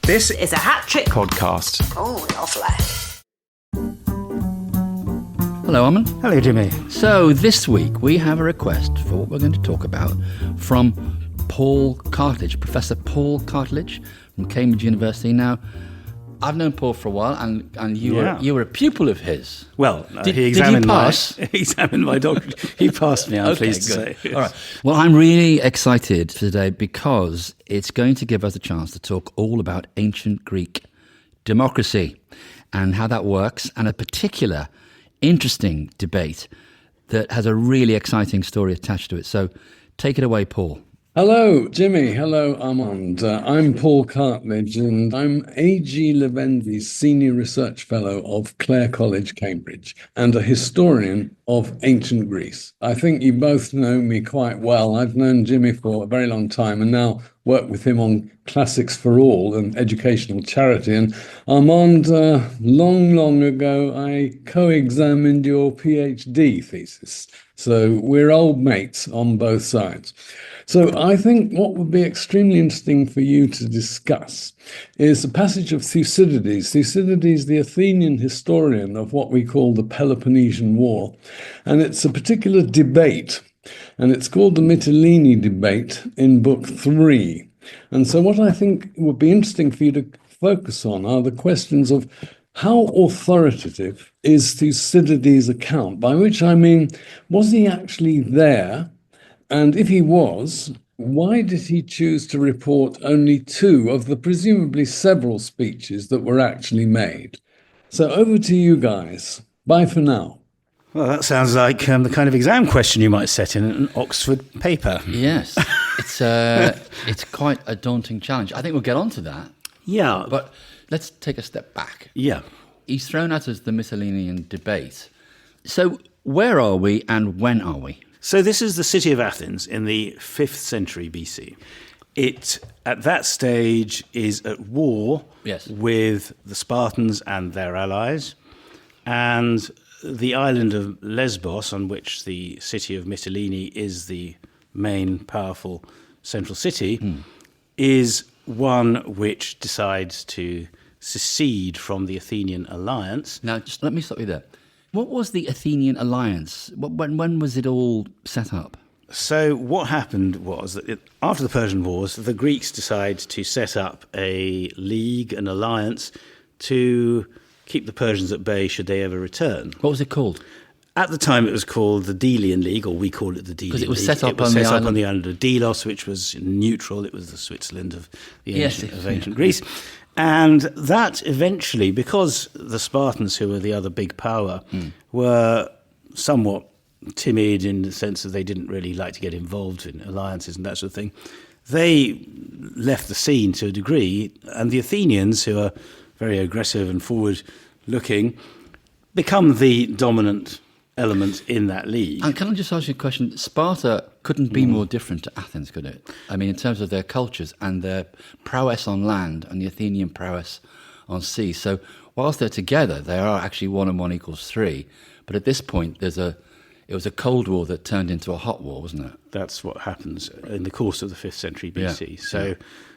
This is a hat trick podcast. Oh, lovely. Hello, Armand. Hello, Jimmy. So this week we have a request for what we're going to talk about from Paul Cartledge, Professor Paul Cartledge from Cambridge University. Now, I've known Paul for a while, and you were a pupil of his. Well, he examined he examined my doctorate. He passed me, I'm pleased to say. Yes. All right. Well, I'm really excited today because it's going to give us a chance to talk all about ancient Greek democracy and how that works, and a particular interesting debate that has a really exciting story attached to it. So take it away, Paul. Hello, Jimmy. Hello, Armand. I'm Paul Cartledge, and I'm A.G. Levendi's Senior Research Fellow of Clare College, Cambridge, and a historian of ancient Greece. I think you both know me quite well. I've known Jimmy for a very long time and now work with him on Classics for All, an educational charity. And Armand, long ago, I co-examined your PhD thesis. So we're old mates on both sides. So I think what would be extremely interesting for you to discuss is a passage of Thucydides. Thucydides, the Athenian historian of what we call the Peloponnesian War. And it's a particular debate, and it's called the Mytilene Debate in Book 3. And so what I think would be interesting for you to focus on are the questions of how authoritative is Thucydides' account, by which I mean, was he actually there? And if he was, why did he choose to report only 2 of the presumably several speeches that were actually made? So over to you guys. Bye for now. Well, that sounds like the kind of exam question you might set in an Oxford paper. Yes, it's quite a daunting challenge. I think we'll get on to that. Yeah. But let's take a step back. Yeah. He's thrown at us the Mytilenean debate. So where are we and when are we? So this is the city of Athens in the 5th century BC. It, at that stage, is at war with the Spartans and their allies, and the island of Lesbos, on which the city of Mytilene is the main powerful central city, is one which decides to secede from the Athenian alliance. Now, just let me stop you there. What was the Athenian alliance? When was it all set up? So what happened was that after the Persian Wars, the Greeks decided to set up a league, an alliance, to keep the Persians at bay should they ever return. What was it called? At the time, it was called the Delian League, or we call it the Delian League. Because it was set up on the island of Delos, which was neutral. It was the Switzerland of ancient Greece. And that eventually, because the Spartans, who were the other big power, were somewhat timid in the sense that they didn't really like to get involved in alliances and that sort of thing, they left the scene to a degree. And the Athenians, who are very aggressive and forward-looking, become the dominant element in that league. And can I just ask you a question? Sparta couldn't be more different to Athens, could it? I mean, in terms of their cultures and their prowess on land and the Athenian prowess on sea. So whilst they're together, they are actually 1 and 1 equals 3. But at this point, it was a Cold War that turned into a hot war, wasn't it? That's what happens in the course of the 5th century BC. Yeah. So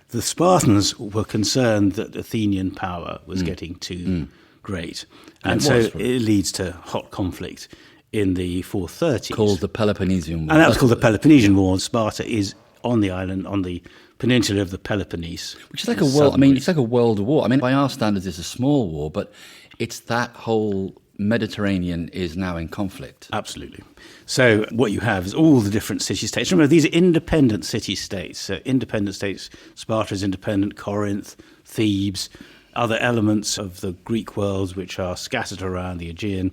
the Spartans were concerned that Athenian power was getting too great. And so it leads to hot conflict in the 430s. Called the Peloponnesian War. And that was called the Peloponnesian War. Sparta is on the island, on the peninsula of the Peloponnese. Which is like a world, I mean, it's like a world war. I mean, by our standards, it's a small war, but it's that whole Mediterranean is now in conflict. Absolutely. So what you have is all the different city-states. Remember, these are independent city-states. So independent states, Sparta is independent, Corinth, Thebes, other elements of the Greek world which are scattered around the Aegean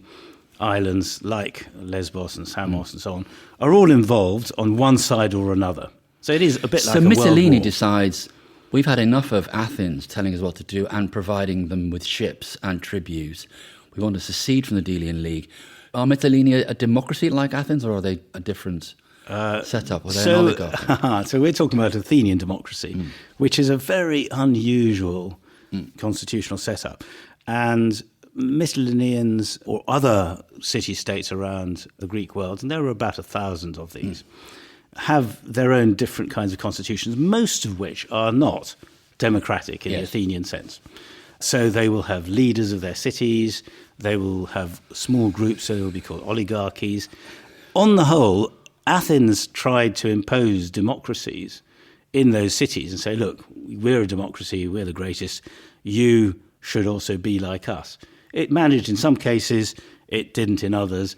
islands like Lesbos and Samos and so on, are all involved on one side or another. So it is a bit like a world war. So Mytilene decides, we've had enough of Athens telling us what to do and providing them with ships and tribunes. We want to secede from the Delian League. Are Mytilene a democracy like Athens, or are they a different setup? Are they an oligarchy? So we're talking about Athenian democracy, which is a very unusual constitutional setup. And Mytileneans or other city-states around the Greek world, and there were about 1,000 of these, have their own different kinds of constitutions, most of which are not democratic in the Athenian sense. So they will have leaders of their cities, they will have small groups, so they will be called oligarchies. On the whole, Athens tried to impose democracies in those cities and say, look, we're a democracy, we're the greatest, you should also be like us. It managed in some cases, it didn't in others.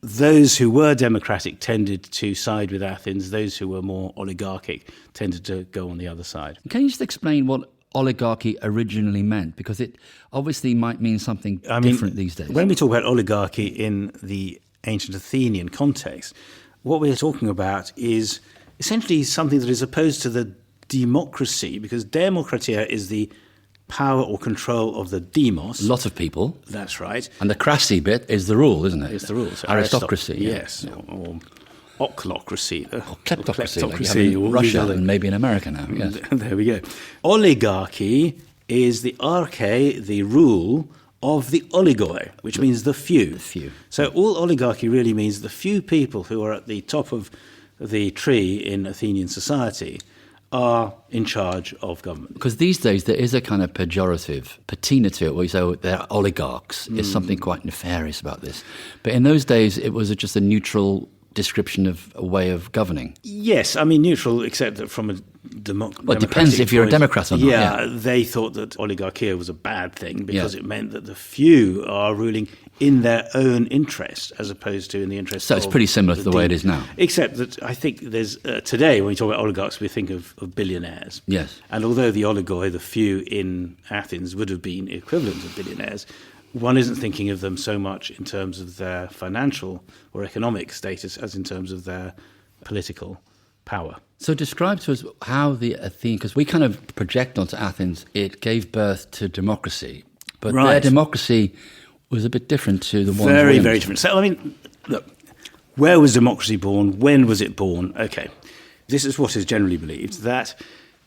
Those who were democratic tended to side with Athens, those who were more oligarchic tended to go on the other side. Can you just explain what oligarchy originally meant? Because it obviously might mean something different these days. When we talk about oligarchy in the ancient Athenian context, what we're talking about is essentially something that is opposed to the democracy, because demokratia is the power or control of the demos. Lots of people. That's right. And the crassy bit is the rule, isn't it? It's the rule. So aristocracy. Yes. Or ochlocracy. Or kleptocracy. Like Russia and maybe in America now. Yes. There we go. Oligarchy is the arche, the rule of the oligoi, which means the few. The few. So all oligarchy really means the few people who are at the top of the tree in Athenian society are in charge of government. Because these days there is a kind of pejorative patina to it where you say, oh, they're oligarchs. There's something quite nefarious about this. But in those days it was just a neutral description of a way of governing. Yes, I mean neutral, except that from a democratic Well, it depends if you're a Democrat or not. Yeah, they thought that oligarchia was a bad thing because it meant that the few are ruling in their own interest as opposed to in the interest of... So it's pretty similar to the way it is now. Except that I think there's... today, when we talk about oligarchs, we think of billionaires. Yes. And although the oligoi, the few in Athens, would have been equivalent to billionaires, one isn't thinking of them so much in terms of their financial or economic status as in terms of their political power. So describe to us how the Athenians, because we kind of project onto Athens, it gave birth to democracy. But their democracy was a bit different to the one... Very, very different. So, I mean, look, where was democracy born? When was it born? Okay, this is what is generally believed, that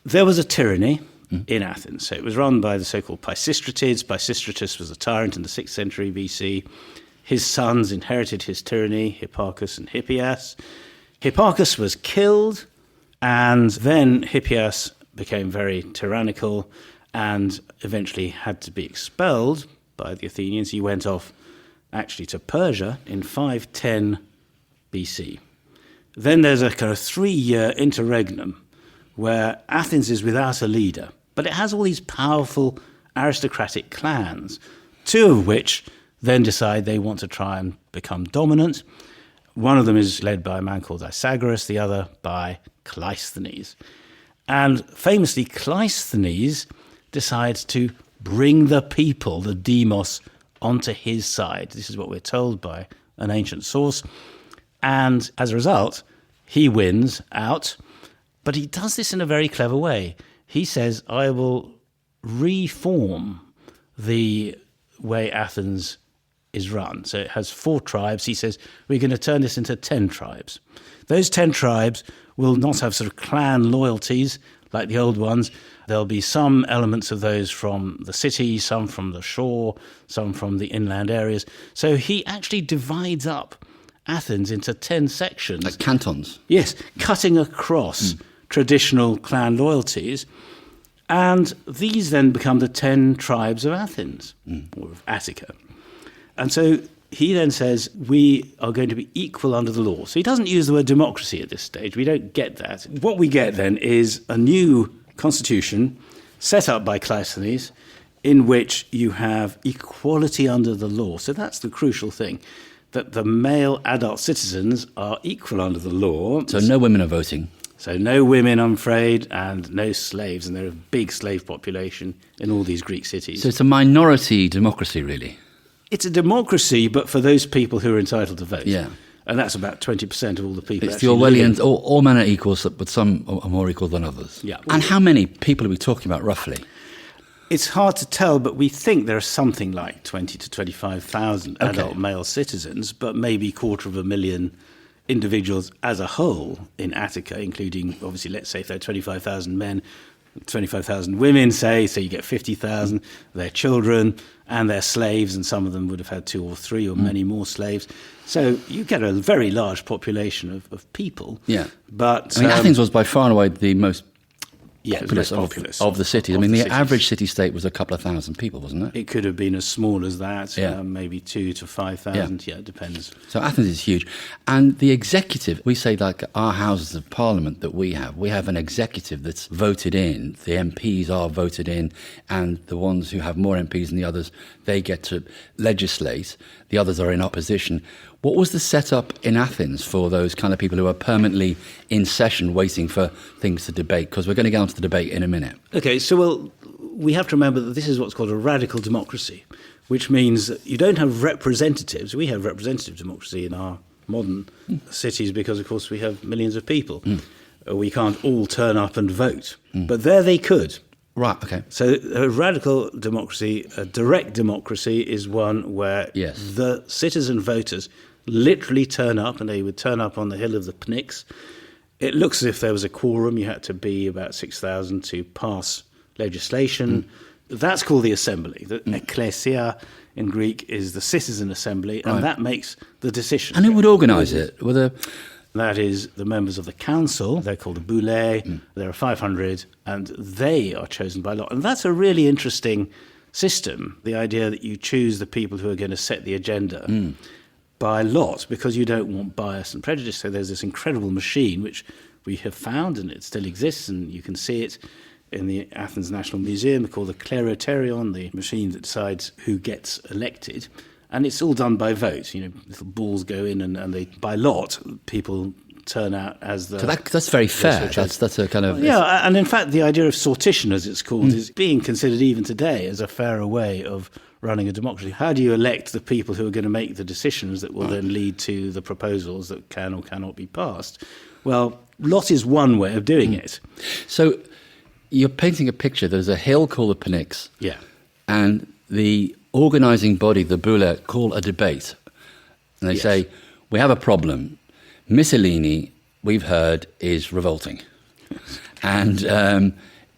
there was a tyranny in Athens. So it was run by the so-called Pisistrates. Pisistratus was a tyrant in the 6th century BC. His sons inherited his tyranny, Hipparchus and Hippias. Hipparchus was killed, and then Hippias became very tyrannical and eventually had to be expelled by the Athenians. He went off actually to Persia in 510 BC. Then there's a kind of 3-year interregnum where Athens is without a leader, but it has all these powerful aristocratic clans, 2 of which then decide they want to try and become dominant. One of them is led by a man called Isagoras, the other by Cleisthenes. And famously, Cleisthenes decides to bring the people, the demos, onto his side. This is what we're told by an ancient source. And as a result, he wins out. But he does this in a very clever way. He says, I will reform the way Athens is run. So it has 4 tribes. He says, we're going to turn this into 10 tribes. Those 10 tribes will not have sort of clan loyalties like the old ones. There'll be some elements of those from the city, some from the shore, some from the inland areas. So he actually divides up Athens into 10 sections. Like cantons? Yes, cutting across traditional clan loyalties. And these then become the 10 tribes of Athens, or of Attica. And so he then says, we are going to be equal under the law. So he doesn't use the word democracy at this stage. We don't get that. What we get then is a new constitution set up by Cleisthenes in which you have equality under the law. So that's the crucial thing, that the male adult citizens are equal under the law. So no women are voting. So no women, I'm afraid, and no slaves. And there are a big slave population in all these Greek cities. So it's a minority democracy, really. It's a democracy, but for those people who are entitled to vote. Yeah. And that's about 20% of all the people. It's the Orwellian, all men are equal, but some are more equal than others. Yeah. And how many people are we talking about, roughly? It's hard to tell, but we think there are something like 20 to 25,000 adult male citizens, but maybe 250,000 individuals as a whole in Attica, including, obviously, let's say if there are 25,000 men, 25,000 women, say, so you get 50,000, their children and their slaves, and some of them would have had 2 or 3 or many more slaves. So you get a very large population of people. Yeah. But I mean, Athens was by far and away the most populace of the cities. I mean, the average city-state was a couple of thousand people, wasn't it? It could have been as small as that, maybe 2,000 to 5,000. Yeah, it depends. So Athens is huge. And the executive, we say like our houses of parliament that we have an executive that's voted in. The MPs are voted in, and the ones who have more MPs than the others, they get to legislate. The others are in opposition. What was the setup in Athens for those kind of people who are permanently in session waiting for things to debate? Because we're going to get on to the debate in a minute. Okay, so we have to remember that this is what's called a radical democracy, which means that you don't have representatives. We have representative democracy in our modern cities because, of course, we have millions of people. We can't all turn up and vote. But there they could. Right, okay. So a radical democracy, a direct democracy, is one where the citizen voters literally turn up, and they would turn up on the hill of the Pnyx. It looks as if there was a quorum. You had to be about 6,000 to pass legislation. That's called the assembly. The ecclesia in Greek is the citizen assembly, and that makes the decision. And who would organise it? That is the members of the council. They're called the boulé. There are 500, and they are chosen by lot. And that's a really interesting system, the idea that you choose the people who are going to set the agenda by lot, because you don't want bias and prejudice. So there's this incredible machine which we have found, and it still exists, and you can see it in the Athens National Museum, called the kleroterion, the machine that decides who gets elected. And it's all done by vote. Little balls go in, and they, by lot, people turn out as the... So that's very fair. That's a kind of... Yeah, and in fact, the idea of sortition, as it's called, is being considered even today as a fairer way of running a democracy. How do you elect the people who are going to make the decisions that will then lead to the proposals that can or cannot be passed? Well, lot is one way of doing it. So you're painting a picture. There's a hill called the Pnyx. Yeah. And the organising body, the boulé, call a debate. And they say, we have a problem. Mytilene, we've heard, is revolting. And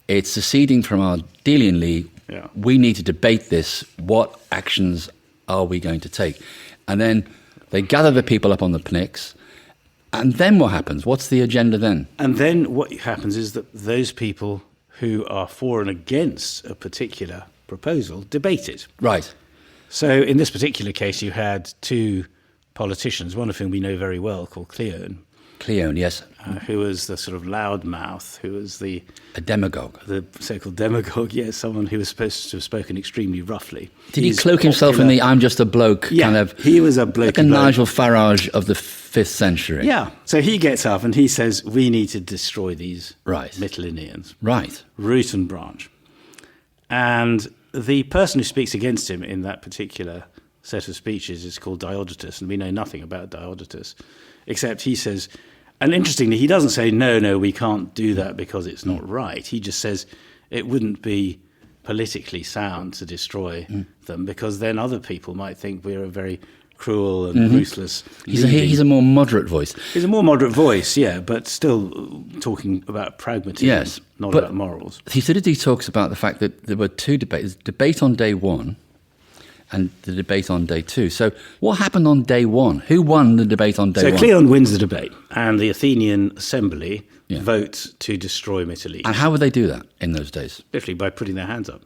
it's seceding from our Delian League. Yeah. We need to debate this. What actions are we going to take? And then they gather the people up on the Pnyx. And then what happens? What's the agenda then? And then what happens is that those people who are for and against a particular proposal debate it. Right. So in this particular case, you had two politicians, one of whom we know very well, called Cleone. Cleone, yes. Who was the sort of loudmouth, who was a demagogue. The so-called demagogue, yes, someone who was supposed to have spoken extremely roughly. Did he cloak himself in the I'm just a bloke kind of... he was a bloke. Like a Nigel Farage of the 5th century. Yeah. So he gets up and he says, we need to destroy these Mytileneans. Right. Root and branch. And the person who speaks against him in that particular set of speeches is called Diodotus, and we know nothing about Diodotus, except he says... And interestingly, he doesn't say, no, we can't do that because it's not right. He just says it wouldn't be politically sound to destroy them, because then other people might think we're a very cruel and ruthless... He's a more moderate voice. He's a more moderate voice, yeah, but still talking about pragmatism, not about morals. Thucydides talks about the fact that there were two debates. Debate on day one and the debate on day two. So what happened on day one? Who won the debate on day one? So Cleone wins the debate, and the Athenian assembly vote to destroy Mytilene. And how would they do that in those days? Literally by putting their hands up.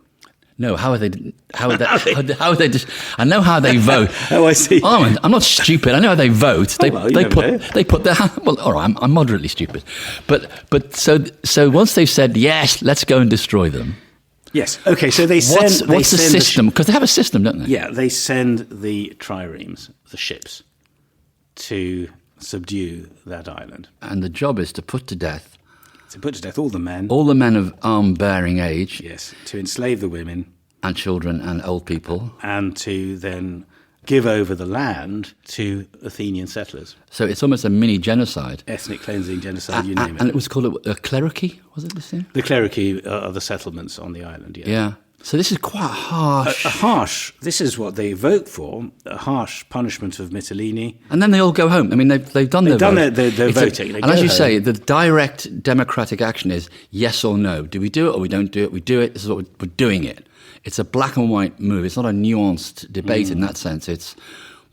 No, how would they? I know how they vote. Oh, I see. Armand, I'm not stupid. I know how they vote. They put their hand. Well, all right, I'm moderately stupid, but so once they've said yes, let's go and destroy them. Yes. Okay. So they send. What's the system? Because they have a system, don't they? Yeah. They send the triremes, the ships, to subdue that island. And the job is to put to death. To put to death all the men. All the men of arm-bearing age. Yes. To enslave the women. And children and old people. And to then give over the land to Athenian settlers. So it's almost a mini genocide. Ethnic cleansing, genocide, you name it. And it was called a clericy, was it this thing? The clericy are the settlements on the island, yeah. Yeah. So this is quite harsh. This is what they vote for, a harsh punishment of Mytilene. And then they all go home. I mean, they've done their voting. And as you say, the direct democratic action is yes or no. Do we do it or we don't do it? We do it. This is what we're doing it. It's a black and white move. It's not a nuanced debate in that sense. It's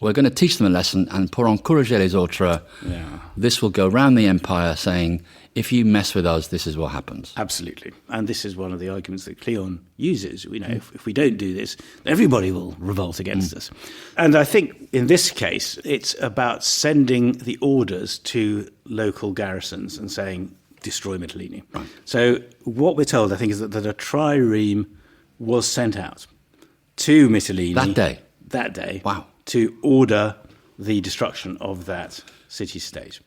we're going to teach them a lesson and pour encourager les autres. Yeah. This will go round the empire saying, if you mess with us, this is what happens. Absolutely. And this is one of the arguments that Cleon uses. You know, if we don't do this, everybody will revolt against us. And I think in this case, it's about sending the orders to local garrisons and saying, destroy Mytilene. Right. So what we're told, I think, is that a trireme was sent out to Mytilene. That day. Wow. To order the destruction of that city-state.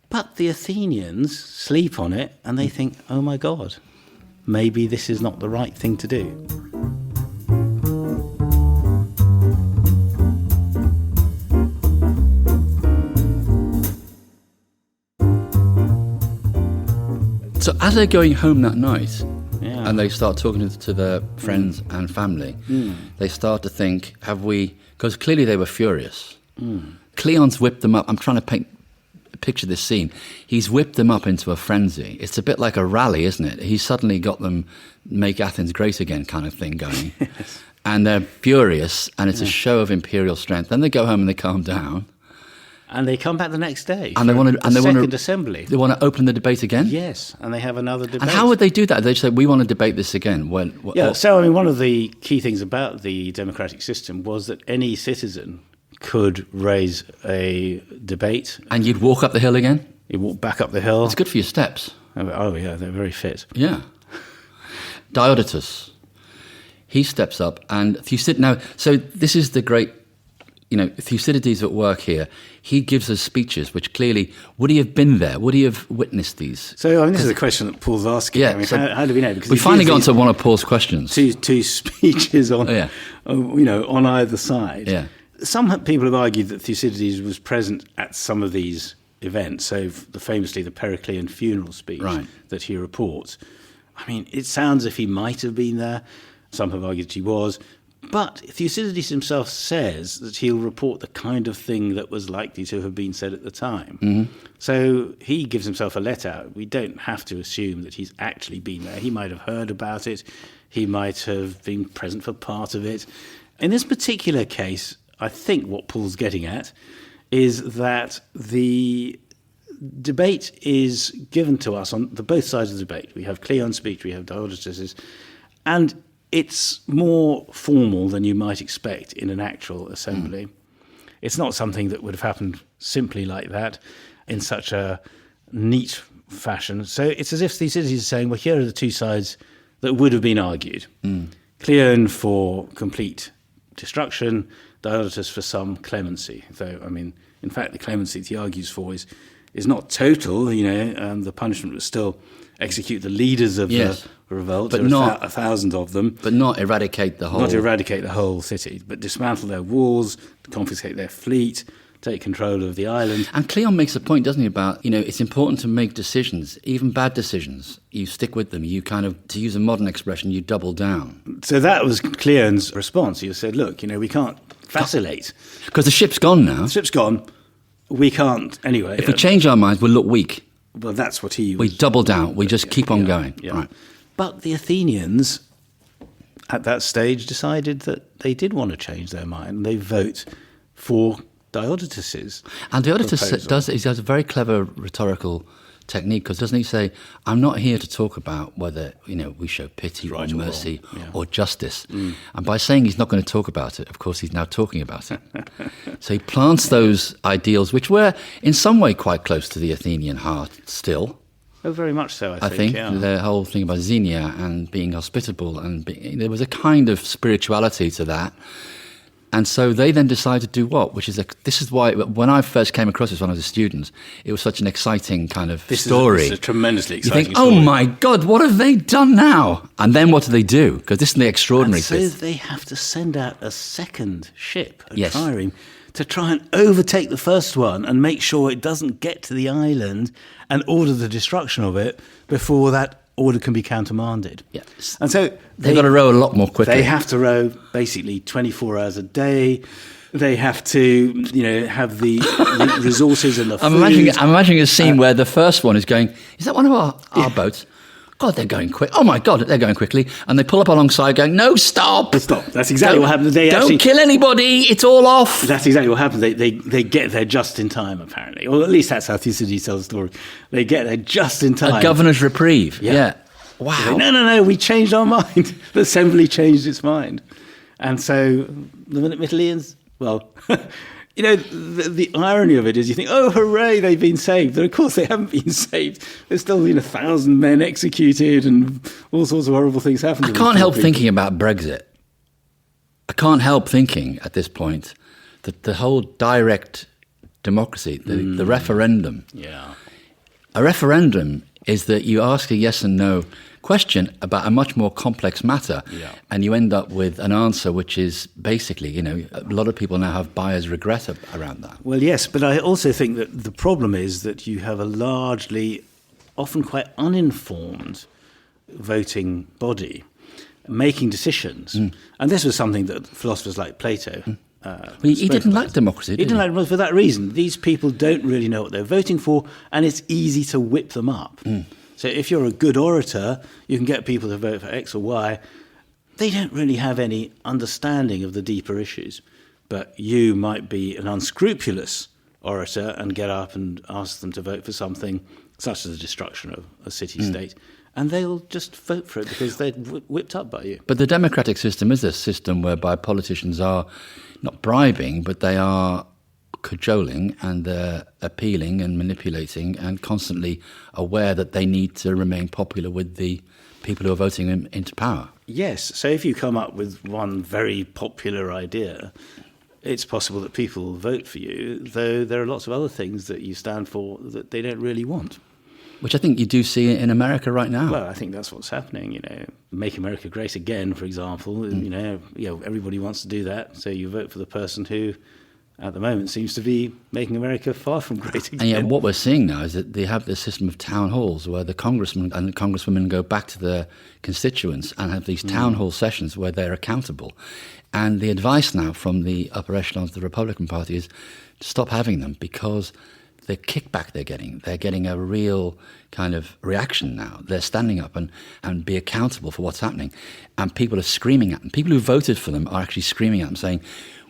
But the Athenians sleep on it and they think, oh my God, maybe this is not the right thing to do. So as they're going home that night, and they start talking to their friends and family, they start to think, because clearly they were furious. Cleon's whipped them up. I'm trying to picture this scene. He's whipped them up into a frenzy. It's a bit like a rally, isn't it? He's suddenly got them make Athens great again kind of thing going. Yes. And they're furious, and it's a show of imperial strength. Then they go home and they calm down. And they come back the next day. And they want to second assembly. They want to open the debate again? Yes, and they have another debate. And how would they do that? They say, we want to debate this again. So I mean, one of the key things about the democratic system was that any citizen could raise a debate. And you'd walk up the hill again? You'd walk back up the hill. It's good for your steps. Oh yeah, they're very fit. Yeah. Diodotus. He steps up and Thucydides. Now, so this is the great, Thucydides at work here. He gives us speeches, which clearly, would he have been there? Would he have witnessed these? So, I mean, this is a question that Paul's asking. Yeah, I mean, how do we know? Because we finally got to one of Paul's questions. Two speeches on, on either side. Yeah. Some people have argued that Thucydides was present at some of these events. So, famously, the Periclean funeral speech that he reports. I mean, it sounds as if he might have been there. Some have argued that he was. But Thucydides himself says that he'll report the kind of thing that was likely to have been said at the time. Mm-hmm. So he gives himself a let out. We don't have to assume that he's actually been there. He might have heard about it. He might have been present for part of it. In this particular case, I think what Paul's getting at is that the debate is given to us on both sides of the debate. We have Cleon's speech, we have Diodotus's, and it's more formal than you might expect in an actual assembly. It's not something that would have happened simply like that in such a neat fashion. So it's as if Thucydides is saying, well, here are the two sides that would have been argued. Cleon for complete destruction, Diodotus for some clemency. Though, I mean, in fact, the clemency that he argues for is not total, the punishment was still execute the leaders of the revolt, but not 1,000 of them. But not eradicate the whole... Not eradicate the whole city, but dismantle their walls, confiscate their fleet, take control of the island. And Cleon makes a point, doesn't he, about, it's important to make decisions, even bad decisions. You stick with them. You kind of, to use a modern expression, you double down. So that was Cleon's response. He said, look, we can't vacillate. Because the ship's gone now. The ship's gone. We can't, anyway. If we change our minds, we'll look weak. Well, that's what he was... We double down. We just keep on going. Yeah. Right. But the Athenians, at that stage, decided that they did want to change their mind. They vote for Diodotus's And Diodotus proposal. he has a very clever rhetorical technique, because doesn't he say, I'm not here to talk about whether, we show pity or mercy or justice. And by saying he's not going to talk about it, of course, he's now talking about it. So he plants those ideals, which were in some way quite close to the Athenian heart still. Oh, very much so, I think. Yeah. The whole thing about xenia and being hospitable, and there was a kind of spirituality to that. And so they then decide to do what? This is why, when I first came across this when I was a student, it was such an exciting kind of story. This is a tremendously exciting story. You think, story. oh my God, what have they done now? And then what do they do? Because this is the extraordinary thing. So they have to send out a second ship, a trireme, to try and overtake the first one and make sure it doesn't get to the island and order the destruction of it before that order can be countermanded. Yes. And so they've got to row a lot more quickly. They have to row basically 24 hours a day. They have to, have the resources and the food. I'm imagining a scene where the first one is going, is that one of our boats? God, they're going quick. Oh, my God, they're going quickly. And they pull up alongside going, no, stop. Stop. That's exactly what happens. Don't kill anybody. It's all off. That's exactly what happens. They get there just in time, apparently. Or at least that's how Thucydides tells the story. They get there just in time. A governor's reprieve. Yeah. Wow. Say, no, we changed our mind. The assembly changed its mind. And so the Mytileneans, well... You know, the irony of it is you think, oh, hooray, they've been saved. But of course they haven't been saved. There's still been 1,000 men executed and all sorts of horrible things happen to them. I can't help thinking about Brexit. I can't help thinking at this point that the whole direct democracy, the referendum. Yeah. A referendum is that you ask a yes and no question about a much more complex matter, and you end up with an answer which is basically, a lot of people now have buyer's regret around that. Well, yes, but I also think that the problem is that you have a largely, often quite uninformed voting body making decisions. And this was something that philosophers like Plato he didn't like democracy, did he? He didn't like democracy for that reason. These people don't really know what they're voting for, and it's easy to whip them up. So if you're a good orator, you can get people to vote for X or Y. They don't really have any understanding of the deeper issues. But you might be an unscrupulous orator and get up and ask them to vote for something such as the destruction of a city-state, and they'll just vote for it because they're whipped up by you. But the democratic system is a system whereby politicians are not bribing, but they are cajoling and they're appealing and manipulating and constantly aware that they need to remain popular with the people who are voting them into power. Yes, so if you come up with one very popular idea, it's possible that people will vote for you, though there are lots of other things that you stand for that they don't really want. Which I think you do see in America right now. Well, I think that's what's happening, Make America Great Again, for example. Everybody wants to do that, so you vote for the person who at the moment seems to be making America far from great again. And yet what we're seeing now is that they have this system of town halls where the congressmen and the congresswomen go back to their constituents and have these town hall sessions where they're accountable. And the advice now from the upper echelons of the Republican Party is to stop having them because the kickback they're getting a real kind of reaction now. They're standing up and be accountable for what's happening. And people are screaming at them. People who voted for them are actually screaming at them saying,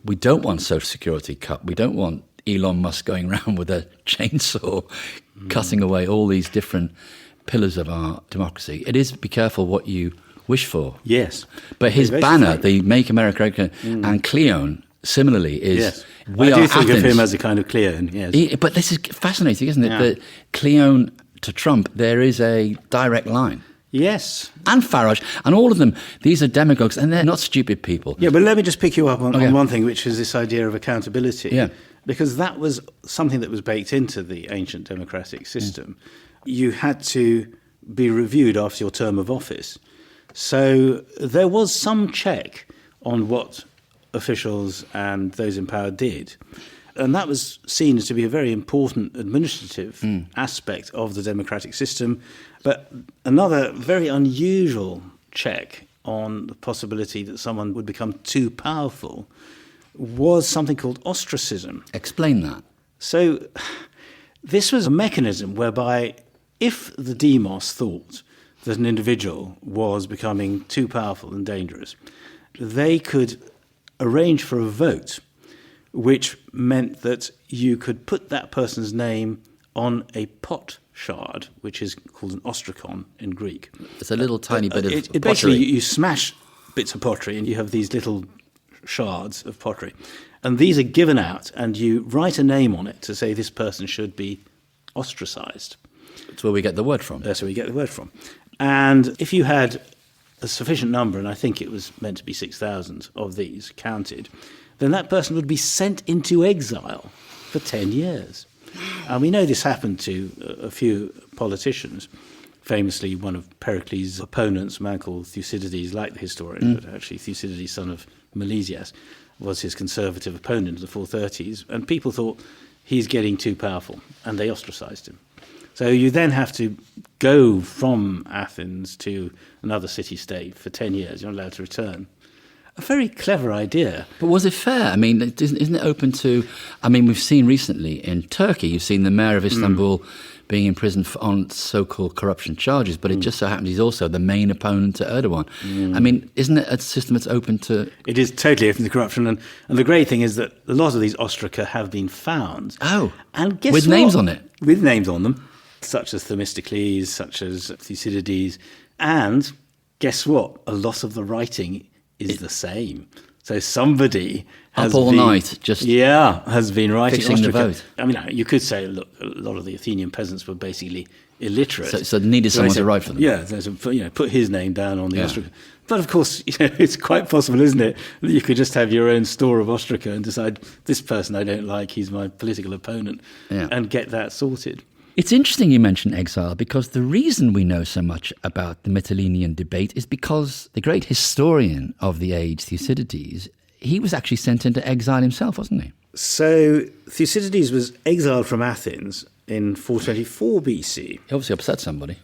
we don't want Social Security cut. We don't want Elon Musk going around with a chainsaw cutting away all these different pillars of our democracy. It is be careful what you wish for. Yes. But his banner, the Make America Great Again, and Cleone, similarly, is... Yes. We I do think Athens. of him as a kind of Cleone, yes. But this is fascinating, isn't it? That Cleone to Trump, there is a direct line. Yes. And Farage, and all of them, these are demagogues, and they're not stupid people. Yeah, but let me just pick you up on one thing, which is this idea of accountability. Yeah. Because that was something that was baked into the ancient democratic system. You had to be reviewed after your term of office. So there was some check on what officials and those in power did. And that was seen as to be a very important administrative aspect of the democratic system. But another very unusual check on the possibility that someone would become too powerful was something called ostracism. Explain that. So this was a mechanism whereby if the demos thought that an individual was becoming too powerful and dangerous, they could arrange for a vote which meant that you could put that person's name on a pot shard, which is called an ostracon in Greek. It's a little tiny bit of pottery. Basically, you smash bits of pottery and you have these little shards of pottery. And these are given out and you write a name on it to say this person should be ostracized. That's where we get the word from. That's where we get the word from. And if you had a sufficient number, and I think it was meant to be 6,000 of these counted, then that person would be sent into exile for 10 years. And we know this happened to a few politicians. Famously, one of Pericles' opponents, a man called Thucydides, like the historian, but actually Thucydides, son of Milesias, was his conservative opponent in the 430s. And people thought he's getting too powerful, and they ostracized him. So you then have to go from Athens to another city-state for 10 years. You're not allowed to return. A very clever idea. But was it fair? I mean, isn't it open to... I mean, we've seen recently in Turkey, you've seen the mayor of Istanbul being imprisoned on so-called corruption charges, but it just so happens he's also the main opponent to Erdogan. I mean, isn't it a system that's open to... It is totally open to corruption, and the great thing is that a lot of these ostraca have been found. Oh, and guess with what? names on it? With names on them, such as Themistocles, such as Thucydides, and guess what? A lot of the writing is the same. So somebody has up all been, night, just has been writing fixing the ostraca. vote. I mean, you could say, look, a lot of the Athenian peasants were basically illiterate. So they needed someone to write for them. Yeah, so, put his name down on the ostraca. But of course, it's quite possible, isn't it, that you could just have your own store of ostraca and decide, this person I don't like, he's my political opponent, and get that sorted. It's interesting you mention exile, because the reason we know so much about the Mytilenean debate is because the great historian of the age, Thucydides, he was actually sent into exile himself, wasn't he? So Thucydides was exiled from Athens in 424 BC. He obviously upset somebody.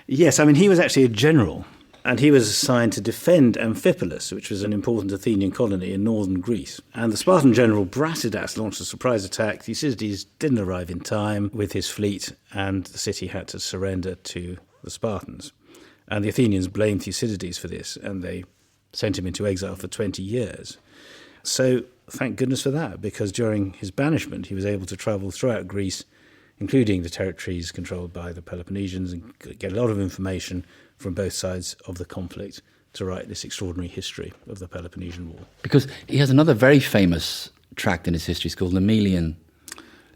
Yes, I mean, he was actually a general, and he was assigned to defend Amphipolis, which was an important Athenian colony in northern Greece. And the Spartan general Brasidas launched a surprise attack. Thucydides didn't arrive in time with his fleet, and the city had to surrender to the Spartans. And the Athenians blamed Thucydides for this, and they sent him into exile for 20 years. So thank goodness for that, because during his banishment, he was able to travel throughout Greece, including the territories controlled by the Peloponnesians, and get a lot of information from both sides of the conflict to write this extraordinary history of the Peloponnesian War. Because he has another very famous tract in his history, it's called the Melian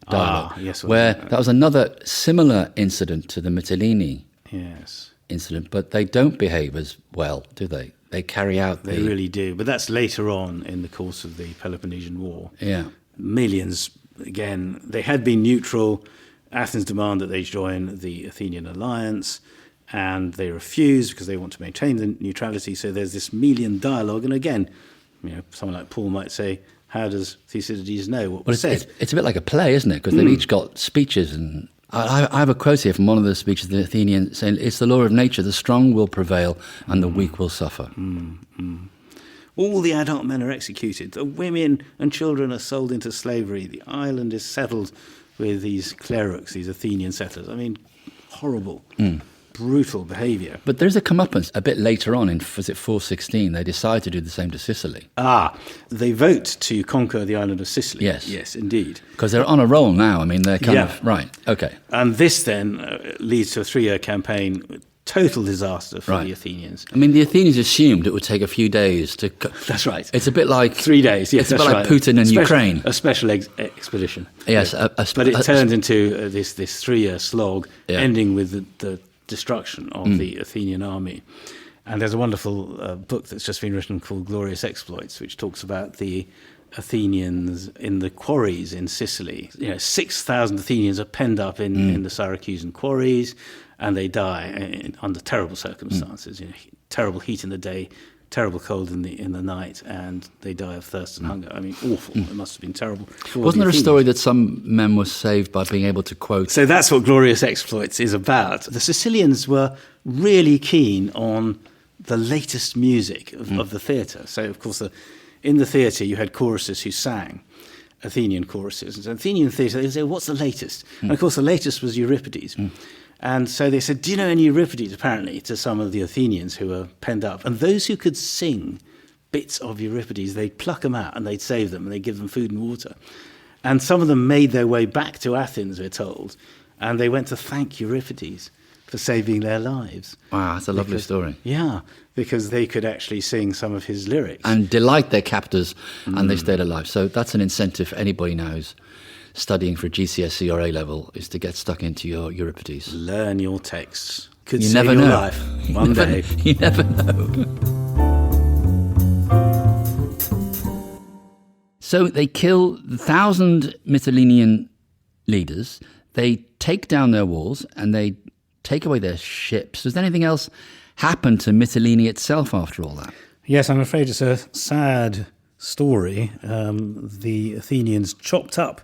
Dialogue, where that was another similar incident to the Mytilene incident, but they don't behave as well, do they? They carry out They really do, but that's later on in the course of the Peloponnesian War. Yeah. Melians, again, they had been neutral. Athens demanded that they join the Athenian alliance, and they refused because they want to maintain the neutrality. So there's this Melian dialogue, and again, someone like Paul might say, how does Thucydides know what was said? It's a bit like a play, isn't it? Because they've each got speeches, and I have a quote here from one of the speeches of the Athenian saying, it's the law of nature, the strong will prevail and the weak will suffer. All the adult men are executed. The women and children are sold into slavery. The island is settled with these clerics, these Athenian settlers. I mean, horrible, brutal behaviour. But there's a comeuppance a bit later on in, was it 416? They decide to do the same to Sicily. They vote to conquer the island of Sicily. Yes, indeed. Because they're on a roll now. I mean, they're kind of, right, okay. And this then leads to a 3-year campaign, total disaster for the Athenians. I mean, the Athenians assumed it would take a few days to... That's right. It's a bit like... 3 days, yes, it's a bit like Putin in Ukraine. A special expedition. Yes. But it turned into this 3-year slog, ending with the destruction of the Athenian army. And there's a wonderful book that's just been written called Glorious Exploits, which talks about the Athenians in the quarries in Sicily. 6,000 Athenians are penned up in the Syracusan quarries, and they die under terrible circumstances. Terrible heat in the day, terrible cold in the night, and they die of thirst and hunger. I mean, awful. It must have been terrible. Wasn't there a story that some men were saved by being able to quote? So that's what Glorious Exploits is about. The Sicilians were really keen on the latest music of the theatre. So, of course, in the theatre you had choruses who sang, Athenian choruses. And so Athenian theatre, they would say, what's the latest? And, of course, the latest was Euripides. And so they said, do you know any Euripides, apparently, to some of the Athenians who were penned up. And those who could sing bits of Euripides, they'd pluck them out and they'd save them and they'd give them food and water. And some of them made their way back to Athens, we're told, and they went to thank Euripides for saving their lives. Wow, that's a lovely story. Yeah, because they could actually sing some of his lyrics. And delight their captors, and they stayed alive. So that's an incentive for anybody now who's studying for GCSE or A-level, is to get stuck into your Euripides. Learn your texts. Could you save never your know. life one day. You never know. So they kill 1,000 Mytilenean leaders. They take down their walls and they take away their ships. Does anything else happen to Mytilene itself after all that? Yes, I'm afraid it's a sad story. The Athenians chopped up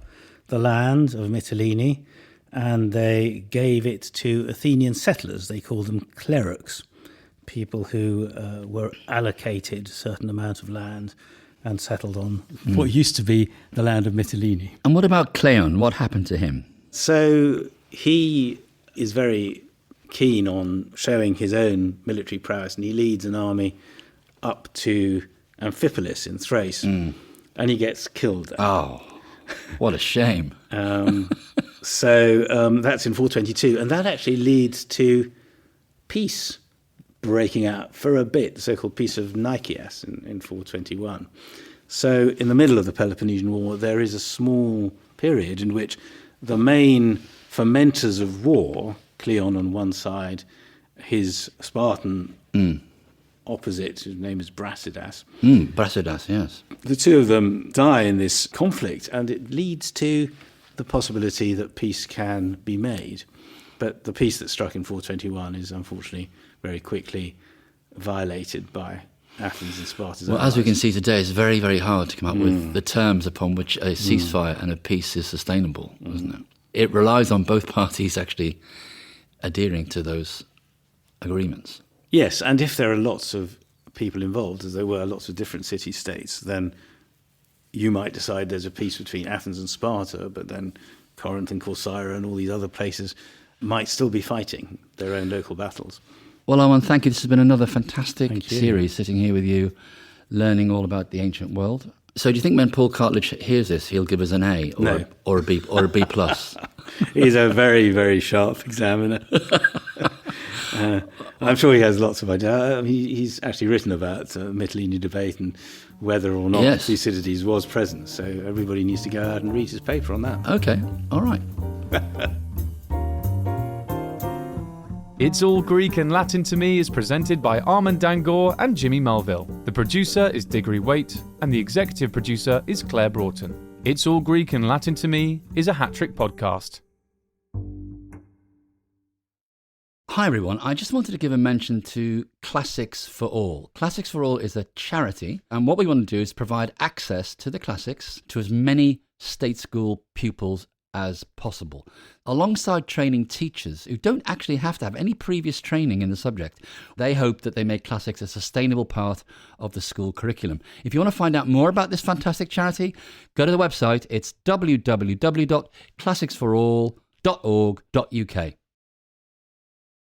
the land of Mytilene and they gave it to Athenian settlers. They called them clerics, people who were allocated a certain amount of land and settled on what used to be the land of Mytilene. And what about Cleon? What happened to him? So he is very keen on showing his own military prowess, and he leads an army up to Amphipolis in Thrace, and he gets killed there. Oh, what a shame. So that's in 422, and that actually leads to peace breaking out for a bit, the so-called Peace of Nicias in 421. So in the middle of the Peloponnesian War, there is a small period in which the main fomenters of war, Cleon on one side, his Spartan opposite, whose name is Brasidas. Brasidas, yes. The two of them die in this conflict, and it leads to the possibility that peace can be made. But the peace that struck in 421 is unfortunately very quickly violated by Athens and Sparta's Well, allies. as we can see today, it's very, very hard to come up with the terms upon which a ceasefire and a peace is sustainable, isn't it? It relies on both parties actually adhering to those agreements. Yes, and if there are lots of people involved, as there were lots of different city-states, then you might decide there's a peace between Athens and Sparta, but then Corinth and Corcyra and all these other places might still be fighting their own local battles. Well, Armand, thank you. This has been another fantastic series, sitting here with you, learning all about the ancient world. So do you think when Paul Cartledge hears this, he'll give us an A or a B plus? He's a very, very sharp examiner. I'm sure he has lots of ideas. He's actually written about Mytilene Debate and whether or not Thucydides was present. So everybody needs to go out and read his paper on that. Okay, all right. It's All Greek and Latin to Me is presented by Armand and Jimmy Mulville. The producer is Diggory Waite, and the executive producer is Claire Broughton. It's All Greek and Latin to Me is a hat-trick podcast. Hi everyone, I just wanted to give a mention to Classics for All. Classics for All is a charity, and what we want to do is provide access to the classics to as many state school pupils as possible, alongside training teachers who don't actually have to have any previous training in the subject. They hope that they make classics a sustainable part of the school curriculum. If you want to find out more about this fantastic charity, go to the website. It's www.classicsforall.org.uk.